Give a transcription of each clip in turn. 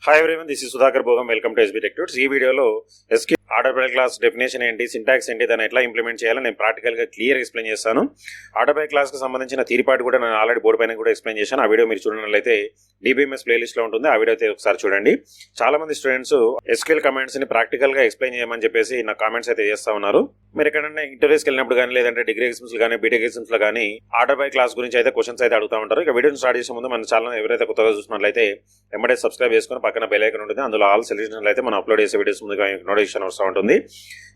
Hi everyone, this is Sudhakar bogam. Welcome to sbtechtuts. ఈ వీడియోలో SQL order by class definition ఏంటి, syntax ఏంటి, దాన్ని ఎట్లా ఇంప్లిమెంట్ చేయాలో నేను ప్రాక్టికల్గా క్లియర్ ఎక్స్ప్లెయిన్ చేస్తాను. ఆర్డర్ బై క్లాస్కి సంబంధించిన థియరీ పార్ట్ కూడా నేను ఆల్రెడీ బోర్డు పైన కూడా ఎక్స్ప్లెయిన్ చేశాను. ఆ వీడియో మీరు చూడనట్లయితే DBMS ప్లేలిస్ట్లో ఉంటుంది. ఆ వీడియో అయితే ఒకసారి చూడండి. చాలా మంది స్టూడెంట్స్ SQL కమాండ్స్ని ప్రాక్టికల్గా ఎక్స్ప్లెయిన్ చేయమని చెప్పేసి నా కామెంట్స్ అయితే చేస్తూ ఉన్నారు. మీరు ఎక్కడైనా ఇంటర్వ్యూస్కి వెళ్ళినప్పుడు కానీ, లేదంటే డిగ్రీ ఎగ్జామ్స్ కానీ, బీటెక్ ఎగ్జామ్స్ లో కానీ ఆర్డర్ బై క్లాస్ గురించి అయితే క్వశ్చన్స్ అయితే అడుగుతూ ఉంటారు. ఇక వీడియోని స్టార్ట్ చేసే ముందు మన ఛానల్ ఎవరైతే కొత్తగా చూస్తున్నట్లయితే వెంబడే సబ్స్క్రైబ్ చేసుకుని పక్కన బెల్ ఐకాన్ ఉంటుంది. అందులో ఆల్ సెలెక్షన్ అయితే మనం అప్లోడ్ చేసే వీడియోస్ ముందుగా నోటిఫికేషన్ వస్తూ ఉంటుంది.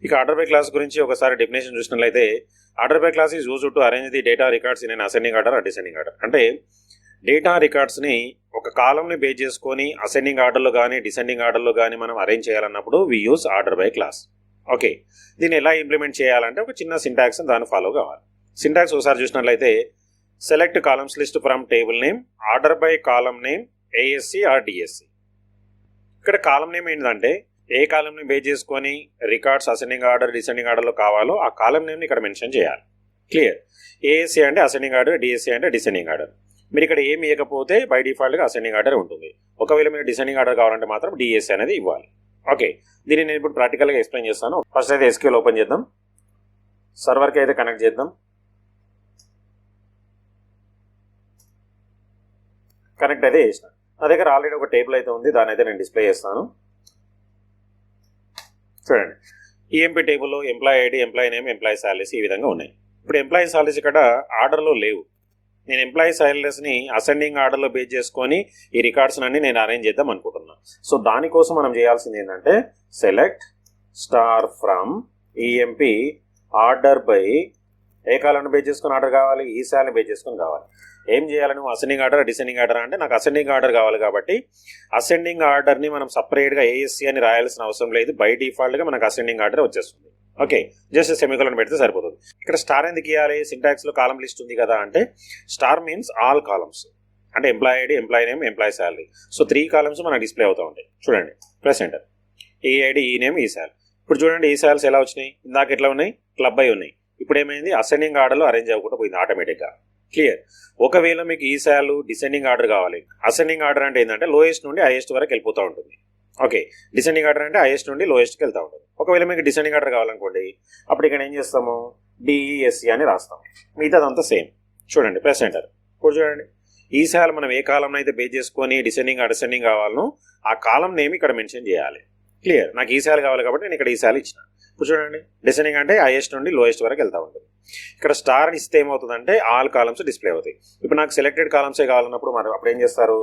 ఇక ఆర్డర్ బై క్లాస్ గురించి ఒకసారి డెఫినేషన్ చూసినట్లయితే order by class is used to arrange the data records in ascending order or descending order. అంటే డేటా రికార్డ్స్ ని ఒక కాలంని బేస్ చేసుకొని అసెండింగ్ ఆర్డర్లో కానీ డిసెండింగ్ ఆర్డర్లో కానీ మనం అరేంజ్ చేయాలన్నప్పుడు we use order by clause. Okay, దీన్ని ఎలా ఇంప్లిమెంట్ చేయాలంటే ఒక చిన్న సింటాక్స్ దాన్ని ఫాలో కావాలి. సింటాక్స్ ఒకసారి చూసినట్లయితే select columns list from table name order by column name ASC or DSC. ఇక్కడ కాలం నేమ్ ఏంటంటే ఏ కాలంని బేస్ చేసుకొని రికార్డ్స్ అసెండింగ్ ఆర్డర్ డిసెండింగ్ ఆర్డర్లో కావాలో ఆ కాలం నేమ్ని ఇక్కడ మెన్షన్ చేయాలి. క్లియర్. ASC అంటే అసెండింగ్ ఆర్డర్, DSC అంటే డిసెండింగ్ ఆర్డర్. మీరు ఇక్కడ ఏమి ఇవ్వకపోతే బై డిఫాల్ట్గా అసెండింగ్ ఆర్డర్ ఉంటుంది. ఒకవేళ మీరు డిసెండింగ్ ఆర్డర్ కావాలంటే మాత్రం DSC అనేది ఇవ్వాలి. ఓకే, దీన్ని నేను ఇప్పుడు ప్రాక్టికల్గా ఎక్స్ప్లెయిన్ చేస్తాను. ఫస్ట్ అయితే SQL ఓపెన్ చేద్దాం, సర్వర్కి అయితే కనెక్ట్ చేద్దాం. కనెక్ట్ అయితే చేసిన. నా దగ్గర ఆల్రెడీ ఒక టేబుల్ అయితే ఉంది, దాని అయితే నేను డిస్ప్లే చేస్తాను. చూడండి, EMP టేబుల్లో employee ID, employee name, employee salaries ఈ విధంగా ఉన్నాయి. ఇప్పుడు ఎంప్లాయీ సాలరీస్ ఇక్కడ ఆర్డర్లో లేవు. నేను ఎంప్లాయీ సాలరీస్ని అసెండింగ్ ఆర్డర్లో బేస్ చేసుకొని ఈ రికార్డ్స్ అన్ని నేను అరేంజ్ చేద్దాం అనుకుంటున్నాను. సో దానికోసం మనం చేయాల్సింది ఏంటంటే select star from EMP order by ఏ కాలాన్ని బేస్ చేసుకొని ఆర్డర్ కావాలి, ఈ సాలరీని బేస్ చేసుకొని కావాలి. ఏం చేయాలి నువ్వు, అసెండింగ్ ఆర్డర్ డిసెండింగ్ ఆర్డర్ అంటే నాకు అసెండింగ్ ఆర్డర్ కావాలి కాబట్టి అసెండింగ్ ఆర్డర్ని మనం సపరేట్గా ASC అని రాయాల్సిన అవసరం లేదు. బై డిఫాల్ట్గా మనకు అసెండింగ్ ఆర్డర్ వచ్చేస్తుంది. ఓకే, జస్ట్ సెమికోలన్ పెడితే సరిపోతుంది. ఇక్కడ స్టార్ ఎందుకు ఇవ్వాలి, సింటాక్స్లో కాలం లిస్ట్ ఉంది కదా అంటే స్టార్ మీన్స్ ఆల్ కాలమ్స్. అంటే employee ID, employee name, employee salary. So 3 columns మనకు డిస్ప్లే అవుతూ ఉంటాయి. చూడండి, ప్రెస్ ఎంటర్. ఈ ఐడి, ఈ నేమ్, ఈ శాలరీ. ఇప్పుడు చూడండి ఈ శాలరీస్ ఎలా వచ్చినాయి, ఇందాక ఎట్లా ఉన్నాయి, క్లబ్ అయి ఉన్నాయి. ఇప్పుడు ఏమైంది, అసెండింగ్ ఆర్డర్లో అరేంజ్ అవ్వకుండా పోయింది ఆటోమేటిక్గా. క్లియర్. ఒకవేళ మీకు ఈ శాలరీ డిసెండింగ్ ఆర్డర్ కావాలి, అసెండింగ్ ఆర్డర్ అంటే ఏంటంటే లోయెస్ట్ నుండి హైయెస్ట్ వరకు వెళ్ళిపోతూ ఉంటుంది. ఓకే, డిసెండింగ్ ఆర్డర్ అంటే హైయెస్ట్ నుండి లోయెస్ట్కి వెళ్తూ ఉంటుంది. ఒకవేళ మీకు డిసెండింగ్ ఆర్డర్ కావాలనుకోండి, అప్పుడు ఇక్కడ ఏం చేస్తాము, DESC అని రాస్తాం. మిగతాదంతా సేమ్. చూడండి, ప్రెస్ ఎంటర్. ఇప్పుడు చూడండి ఈ శాలరీ మనం ఏ కాలం అయితే బేస్ చేసుకొని డిసెండింగ్ అసెండింగ్ కావాలనో ఆ కాలం నేమ్ ఇక్కడ మెన్షన్ చేయాలి. క్లియర్. నాకు ఈ శాలరీ కావాలి కాబట్టి నేను ఇక్కడ ఈ శాలరీ ఇచ్చిన. ఇప్పుడు చూడండి డిసెండింగ్ అంటే హైయెస్ట్ నుండి లోయెస్ట్ వరకు వెళ్తూ ఉంటుంది. ఇక్కడ స్టార్ ఇస్తే ఏమవుతుందంటే ఆల్ కాలమ్స్ డిస్ప్లే అవుతాయి. ఇప్పుడు నాకు సెలెక్టెడ్ కాలమ్సే కావాలన్నప్పుడు మనం అప్పుడు ఏం చేస్తారు,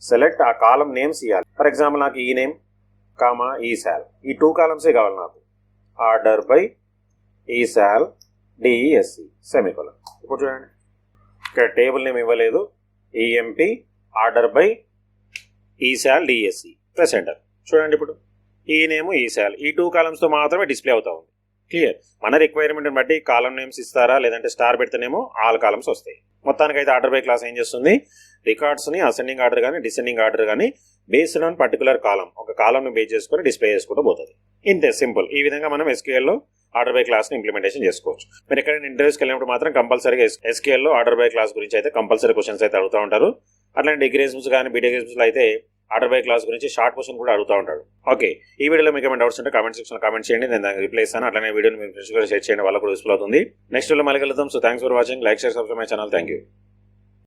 సెలెక్ట్ ఆ కాలం నేమ్స్ ఇవ్వాలి. ఫర్ ఎగ్జాంపుల్ నాకు ఈ నేమ్ కామా ఈ శాల్, ఈ 2 కాలమ్సే కావాలి నాకు. ఆర్డర్ బై ఈ శాల్ DESC సెమికోలన్. ఇప్పుడు చూడండి ఇక్కడ టేబుల్ నేమ్ ఇవ్వలేదు, EMP ఆర్డర్ బై ఈ శాల్ DSC ప్రెస్ ఎంటర్. చూడండి ఇప్పుడు ఈ నేమ్, ఈ శాల్, ఈ 2 కాలమ్స్తో మాత్రమే డిస్ప్లే అవుతా ఉంది. క్లియర్. మన రిక్వైర్మెంట్ని బట్టి కాలం నేమ్స్ ఇస్తారా, లేదంటే స్టార్ పెడితేనేమో ఆల్ కాలమ్స్ వస్తాయి. మొత్తానికి అయితే ఆర్డర్ బై క్లాస్ ఏం చేస్తుంది, రికార్డ్స్ని అసెండింగ్ ఆర్డర్ కానీ డిసెండింగ్ ఆర్డర్ కానీ బేస్డ్ ఆన్ పర్టికులర్ కాలం, ఒక కాలంని బేస్ చేసుకొని డిస్ప్లే చేసుకుంటూ పోతుంది. ఇంతే, సింపుల్. ఈ విధంగా మనం SQLలో ఆర్డర్ బై క్లాస్ని ఇంప్లిమెంటేషన్ చేసుకోవచ్చు. మీరు ఎక్కడైనా ఇంటర్వ్యూస్కి వెళ్ళినప్పుడు మాత్రం కంపల్సరీగా SQLలో ఆర్డర్ బై క్లాస్ గురించి అయితే కంపల్సరీ క్వశ్చన్స్ అయితే అడుగుతూ ఉంటారు. అట్లాంటి డిగ్రీ ఎగ్జామ్స్ కానీ బీటెక్ ఎగ్జామ్స్లో అయితే ఆర్డర్ బై క్లాస్ గురించి షార్ట్ క్వశ్చన్ కూడా అడుగుతూ ఉంటాడు. ఓకే, ఈ వీడియోలో మీకు ఏమైనా డౌట్స్ ఉంటే కామెంట్ సెక్షన్లో కామెంట్ చేయండి, నేను దానికి రిప్లై ఇస్తాను. అట్లనే వీడియోని మీ ఫ్రెండ్స్ కూడా షేర్ చేయండి, వాళ్ళకు కూడా యూస్ఫుల్ అవుతుంది. నెక్స్ట్ వీడియో మళ్ళీ కలుద్దాం. So thanks for watching. Like, share, subscribe my channel. Thank you.